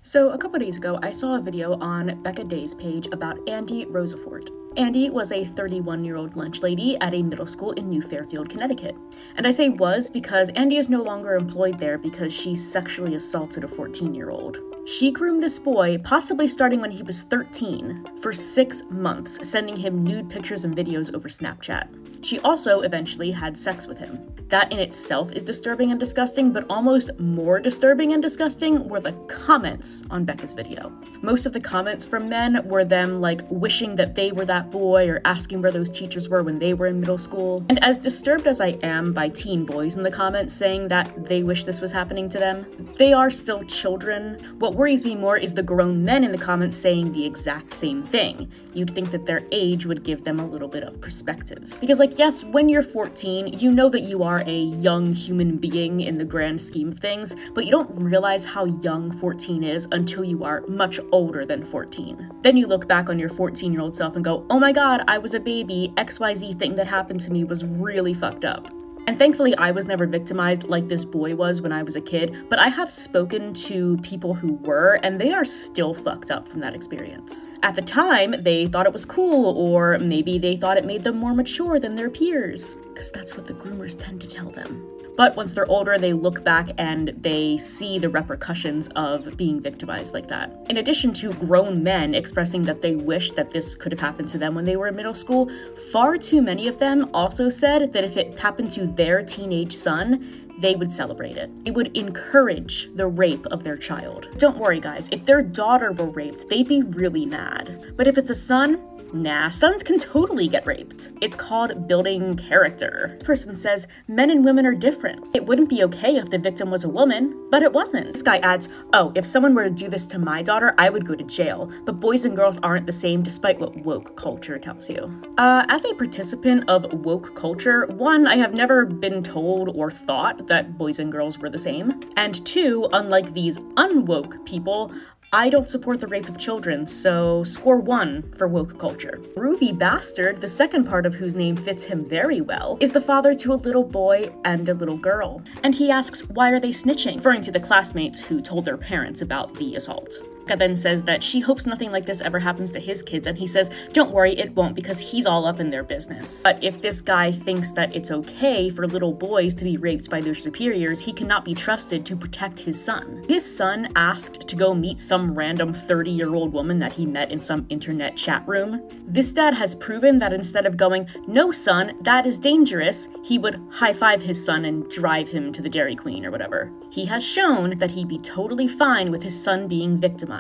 So a couple days ago, I saw a video on Becca Day's page about Andie Rosafort. Andie was a 31-year-old lunch lady at a middle school in New Fairfield, Connecticut. And I say was because Andie is no longer employed there because she sexually assaulted a 14-year-old. She groomed this boy, possibly starting when he was 13, for 6 months, sending him nude pictures and videos over Snapchat. She also eventually had sex with him. That in itself is disturbing and disgusting, but almost more disturbing and disgusting were the comments on Becca's video. Most of the comments from men were them like wishing that they were that boy or asking where those teachers were when they were in middle school. And as disturbed as I am by teen boys in the comments saying that they wish this was happening to them, they are still children. What worries me more is the grown men in the comments saying the exact same thing. You'd think that their age would give them a little bit of perspective. Because like, yes, when you're 14, you know that you are a young human being in the grand scheme of things, but you don't realize how young 14 is until you are much older than 14. Then you look back on your 14-year-old self and go, oh my god, I was a baby, XYZ thing that happened to me was really fucked up. And thankfully, I was never victimized like this boy was when I was a kid, but I have spoken to people who were, and they are still fucked up from that experience. At the time, they thought it was cool, or maybe they thought it made them more mature than their peers, because that's what the groomers tend to tell them. But once they're older, they look back and they see the repercussions of being victimized like that. In addition to grown men expressing that they wish that this could have happened to them when they were in middle school, far too many of them also said that if it happened to their teenage son, they would celebrate it. It would encourage the rape of their child. Don't worry guys, if their daughter were raped, they'd be really mad. But if it's a son, nah, sons can totally get raped. It's called building character. This person says, men and women are different. It wouldn't be okay if the victim was a woman, but it wasn't. This guy adds, oh, if someone were to do this to my daughter, I would go to jail. But boys and girls aren't the same despite what woke culture tells you. As a participant of woke culture, one, I have never been told or thought that boys and girls were the same. And two, unlike these unwoke people, I don't support the rape of children, so score 1 for woke culture. Groovy Bastard, the second part of whose name fits him very well, is the father to a little boy and a little girl. And he asks, why are they snitching? Referring to the classmates who told their parents about the assault. Becca then says that she hopes nothing like this ever happens to his kids, and he says, don't worry, it won't, because he's all up in their business. But if this guy thinks that it's okay for little boys to be raped by their superiors, he cannot be trusted to protect his son. His son asked to go meet some random 30-year-old woman that he met in some internet chat room. This dad has proven that instead of going, no son, that is dangerous, he would high-five his son and drive him to the Dairy Queen or whatever. He has shown that he'd be totally fine with his son being victimized.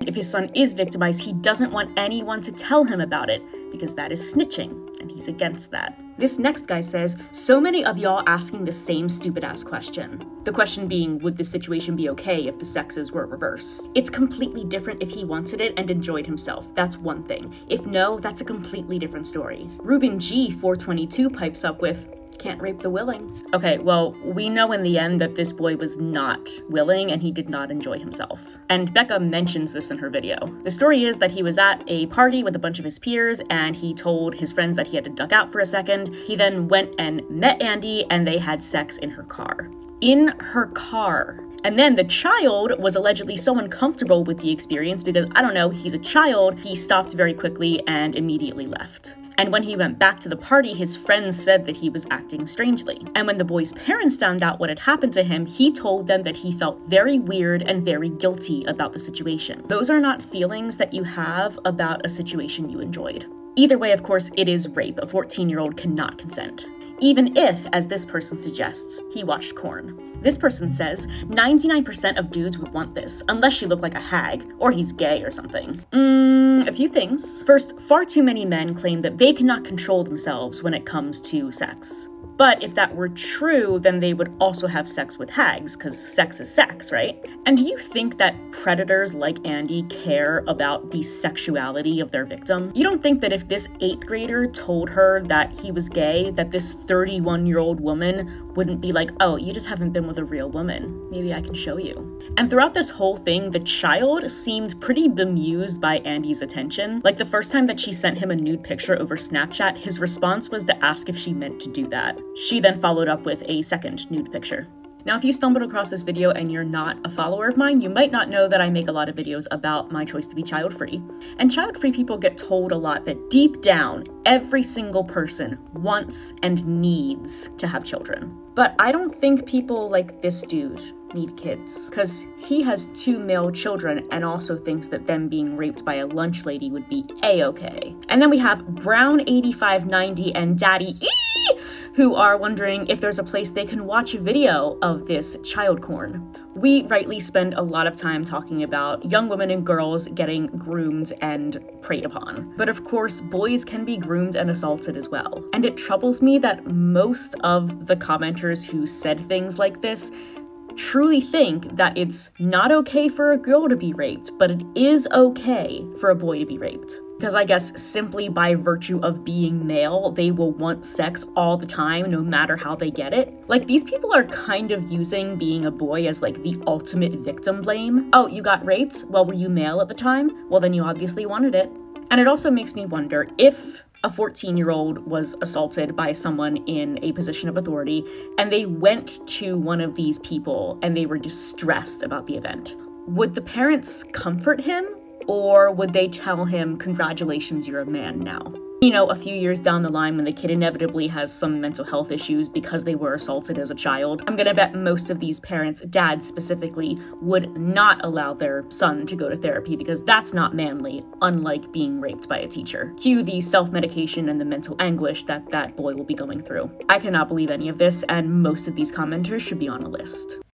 If his son is victimized, he doesn't want anyone to tell him about it, because that is snitching, and he's against that. This next guy says, so many of y'all asking the same stupid-ass question. The question being, would this situation be okay if the sexes were reversed? It's completely different if he wanted it and enjoyed himself. That's one thing. If no, that's a completely different story. Ruben G 422 pipes up with, can't rape the willing. Okay, well, we know in the end that this boy was not willing and he did not enjoy himself. And Becca mentions this in her video. The story is that he was at a party with a bunch of his peers and he told his friends that he had to duck out for a second. He then went and met Andie and they had sex in her car. In her car. And then the child was allegedly so uncomfortable with the experience because, I don't know, he's a child, he stopped very quickly and immediately left. And when he went back to the party, his friends said that he was acting strangely. And when the boy's parents found out what had happened to him, he told them that he felt very weird and very guilty about the situation. Those are not feelings that you have about a situation you enjoyed. Either way, of course, it is rape. A 14-year-old cannot consent. Even if, as this person suggests, he watched porn. This person says, 99% of dudes would want this, unless you look like a hag, or he's gay or something. A few things. First, far too many men claim that they cannot control themselves when it comes to sex. But if that were true, then they would also have sex with hags, because sex is sex, right? And do you think that predators like Andie care about the sexuality of their victim? You don't think that if this 8th grader told her that he was gay, that this 31-year-old woman wouldn't be like, oh, you just haven't been with a real woman. Maybe I can show you. And throughout this whole thing, the child seemed pretty bemused by Andie's attention. Like the first time that she sent him a nude picture over Snapchat, his response was to ask if she meant to do that. She then followed up with a second nude picture. Now, if you stumbled across this video and you're not a follower of mine, you might not know that I make a lot of videos about my choice to be child-free. And child-free people get told a lot that deep down, every single person wants and needs to have children. But I don't think people like this dude need kids, because he has 2 male children and also thinks that them being raped by a lunch lady would be a-okay. And then we have Brown8590 and Daddy E, who are wondering if there's a place they can watch a video of this child porn. We rightly spend a lot of time talking about young women and girls getting groomed and preyed upon. But of course, boys can be groomed and assaulted as well. And it troubles me that most of the commenters who said things like this truly think that it's not okay for a girl to be raped, but it is okay for a boy to be raped. Because I guess simply by virtue of being male, they will want sex all the time, no matter how they get it. Like, these people are kind of using being a boy as like the ultimate victim blame. Oh, you got raped? Well, were you male at the time? Well, then you obviously wanted it. And it also makes me wonder if a 14-year-old was assaulted by someone in a position of authority, and they went to one of these people and they were distressed about the event. Would the parents comfort him, or would they tell him, congratulations, you're a man now? You know, a few years down the line when the kid inevitably has some mental health issues because they were assaulted as a child, I'm gonna bet most of these parents, dads specifically, would not allow their son to go to therapy because that's not manly, unlike being raped by a teacher. Cue the self-medication and the mental anguish that that boy will be going through. I cannot believe any of this, and most of these commenters should be on a list.